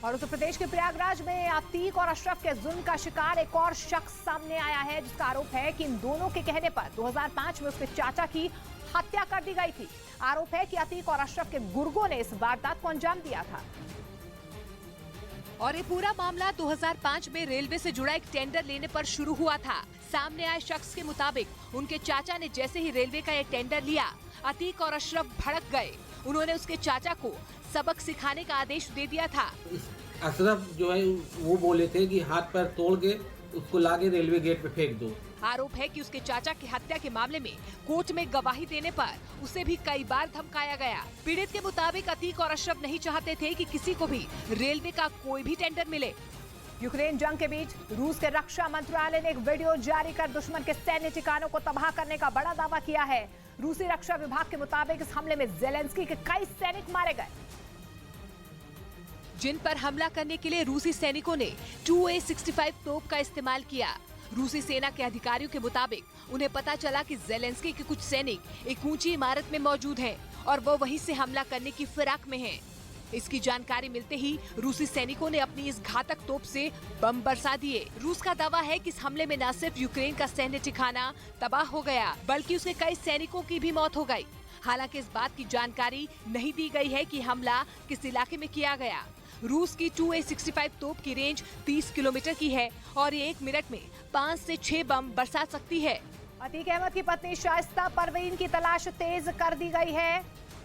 और उत्तर प्रदेश के प्रयागराज में अतीक और अशरफ के जुल्म का शिकार एक और शख्स सामने आया है, जिसका आरोप है कि इन दोनों के कहने पर 2005 में उसके चाचा की हत्या कर दी गई थी। आरोप है कि अतीक और अशरफ के गुर्गों ने इस वारदात को अंजाम दिया था। और ये पूरा मामला 2005 में रेलवे से जुड़ा एक टेंडर लेने पर शुरू हुआ था। सामने आए शख्स के मुताबिक उनके चाचा ने जैसे ही रेलवे का ये टेंडर लिया, अतीक और अशरफ भड़क गए। उन्होंने उसके चाचा को सबक सिखाने का आदेश दे दिया था। अशरफ जो है वो बोले थे कि हाथ पैर तोड़ के उसको लाके रेलवे गेट पे फेंक दो। आरोप है कि उसके चाचा की हत्या के मामले में कोर्ट में गवाही देने पर उसे भी कई बार धमकाया गया। पीड़ित के मुताबिक अतीक और अशरफ नहीं चाहते थे कि किसी को भी रेलवे का कोई भी टेंडर मिले। यूक्रेन जंग के बीच रूस के रक्षा मंत्रालय ने एक वीडियो जारी कर दुश्मन के सैन्य ठिकानों को तबाह करने का बड़ा दावा किया है। रूसी रक्षा विभाग के मुताबिक इस हमले में जेलेंस्की के कई सैनिक मारे गए, जिन पर हमला करने के लिए रूसी सैनिकों ने 2A65 तोप का इस्तेमाल किया। रूसी सेना के अधिकारियों के मुताबिक उन्हें पता चला कि जेलेंस्की के कुछ सैनिक एक ऊंची इमारत में मौजूद हैं और वो वहीं से हमला करने की फिराक में हैं। इसकी जानकारी मिलते ही रूसी सैनिकों ने अपनी इस घातक तोप से बम बरसा दिए। रूस का दावा है कि इस हमले में न सिर्फ यूक्रेन का सैन्य ठिकाना तबाह हो गया, बल्कि उसके कई सैनिकों की भी मौत हो गई। हालांकि इस बात की जानकारी नहीं दी गई है कि हमला किस इलाके में किया गया। रूस की 2A65 तोप की रेंज 30 किलोमीटर की है और ये 1 मिनट में 5 से 6 बम बरसा सकती है। अतीक अहमद की पत्नी शाइस्ता परवीन की तलाश तेज कर दी गई है।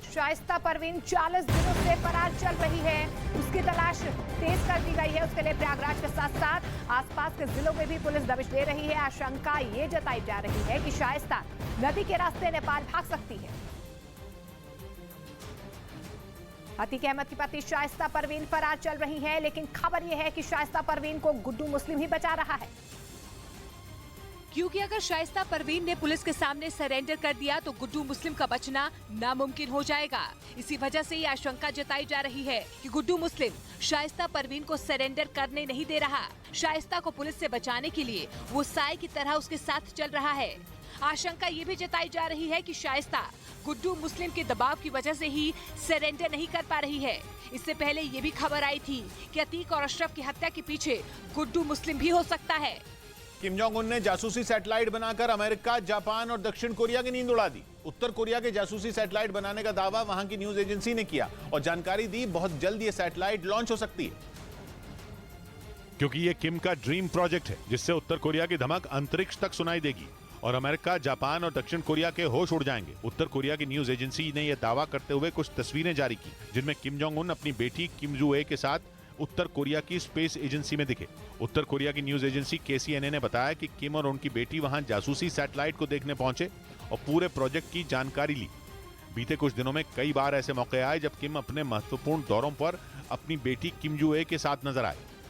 शाइस्ता परवीन 40 दिनों से फरार चल रही है। उसकी तलाश तेज कर दी गई है। उसके लिए प्रयागराज के साथ साथ आसपास के जिलों में भी पुलिस दबिश दे रही है। आशंका ये जताई जा रही है कि शाइस्ता नदी के रास्ते नेपाल भाग सकती है। अतीक अहमद की पत्नी शाइस्ता परवीन फरार चल रही है, लेकिन खबर यह है कि शाइस्ता परवीन को गुड्डू मुस्लिम ही बचा रहा है। क्योंकि अगर शाइस्ता परवीन ने पुलिस के सामने सरेंडर कर दिया तो गुड्डू मुस्लिम का बचना नामुमकिन हो जाएगा। इसी वजह से ये आशंका जताई जा रही है कि गुड्डू मुस्लिम शाइस्ता परवीन को सरेंडर करने नहीं दे रहा। शाइस्ता को पुलिस से बचाने के लिए वो साय की तरह उसके साथ चल रहा है। आशंका ये भी जताई जा रही है कि शाइस्ता गुड्डू मुस्लिम के दबाव की वजह से ही सरेंडर नहीं कर पा रही है। इससे पहले ये भी खबर आई थी कि अतीक और अशरफ की हत्या के पीछे गुड्डू मुस्लिम भी हो सकता है। किम जोंग उन ने जासूसी सैटेलाइट बनाकर अमेरिका, जापान और दक्षिण कोरिया की नींद उड़ा दी। उत्तर कोरिया के जासूसी सैटेलाइट बनाने का दावा वहां की न्यूज एजेंसी ने किया और जानकारी दी बहुत जल्द ये सैटेलाइट लॉन्च हो सकती है। क्योंकि ये किम का ड्रीम प्रोजेक्ट है, जिससे उत्तर कोरिया की धमक अंतरिक्ष तक सुनाई देगी और अमेरिका, जापान और दक्षिण कोरिया के होश उड़ जाएंगे। उत्तर कोरिया की न्यूज एजेंसी ने यह दावा करते हुए कुछ तस्वीरें जारी की, जिनमें किम जोंग उन अपनी बेटी किम जू ए के साथ उत्तर कोरिया की स्पेस एजेंसी में दिखे। उत्तर कोरिया की न्यूज एजेंसी KCNA ने बताया कि किम और उनकी बेटी वहां जासूसी सैटेलाइट को देखने पहुंचे और पूरे प्रोजेक्ट की जानकारी ली। बीते कुछ दिनों में कई बार ऐसे मौके आए जब किम अपने महत्वपूर्ण दौरों पर अपनी बेटी किम जू ए के साथ नजर आए।